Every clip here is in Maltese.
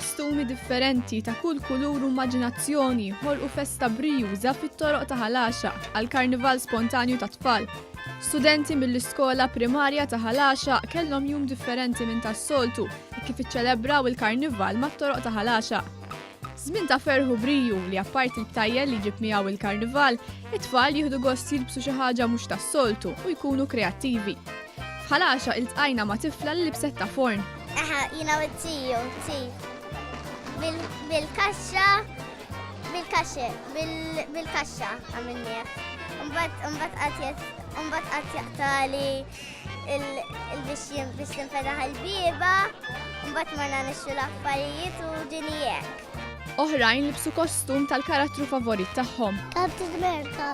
kostumi differenti ta' kull kulur u immaġinazzjoni ħolqu festa briju fit-toroq ta' Ħal Għaxaq għal Karnival Spontanju ta' tfal. Studenti mill-iskola primarja ta' Ħal Għaxaq kellhom jum differenti minn tas-soltu kif iċċelebraw il-Karnival mat-toroq ta' Ħal Għaxaq. Żmien ta' ferħ u briju li apparti l-btajjel li ġib miegħu il-Karnival, it-tfal jieħdu gost jilbsu xi ħaġa mhux tas-soltu u jkunu kreattivi. F'Ħal Għaxaq iltqajna ma' tifla li libset ta' forn. Jina u t-tiju, bil-kaxxa għamilnieh. Umbat għat jaqtali biex tinfetaħ il-biba, umbat marna nixxu l-affarijiet u ġinijek. Oħrajn libsu kostum tal-karattru favorit tagħhom. Kapti d-merka.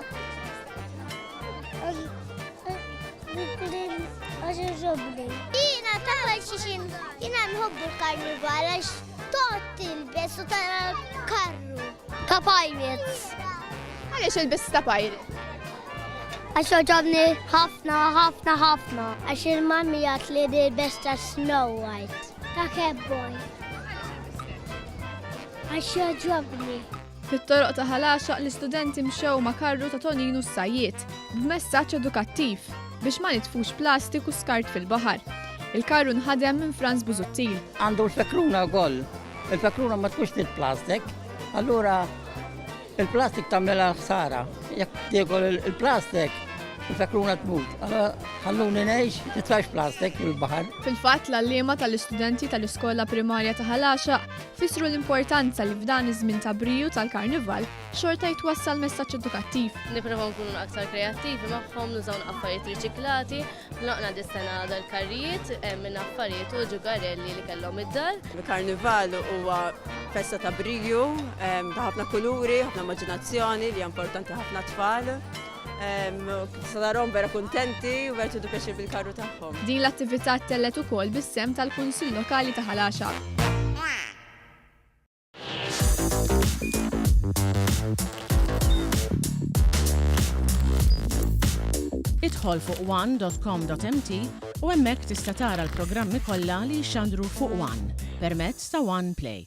Jina taqbel xiexin, jina nħobbu l-karnival għax tot il-bes u tara karru. Ta' pirates. Għaliex il-biss ta' pirates? Għax oġobni ħafna. Għax il-mammi għat li di bes ta' Snow White. Ta' Cowboy. Għax oġobni. Fit-toroq ta' Ħal Għaxaq l-istudenti mxew ma' karru ta' toninu s-sajjiet b'messaġġ edukattiv biex ma nitfux plastiku skart fil-baħar. Il-karru nħadem minn Franz Busuttil. Għandu l-fekruna wkoll. Il-fekruna ma tkunx til-plastik, allura il-plastik tagħmilha ħsara. Jekk tiekol il-plastik, il-fekruna tmut. Allora ħalluni ngħix titfgħix plastik fil-baħar. Fil-fatt l-allima tal-istudenti tal-iskola primarja ta' Ħal Għaxaq fissru l-importanza li f'dan iż-żmien ta' briju tal-Karnival xorta jtwassal messaġġ edukattiv. Nipprovaw nkunu aktar kreattivi magħhom, nużaw affarijiet riċiklati, ħloqna dis-sena dal-karrijiet minn affarijiet u ġugarelli li kellhom id-dar. Il-Karnival huwa festa ta' briju, ta' ħafna kuluri, ħafna immaġinazzjoni li hija importanti ħafna tfal. Sadarom vera kontenti u vera tudu pjaċir bil-karru tagħhom. Din l-attività tellet ukoll bis-sehem tal-Kunsill Lokali ta' Ħal Għaxaq. Idħol fuq one.com.mt u hemmhekk tista' tara l-programmi kollha li jxandru fuq One permezz ta' One Play.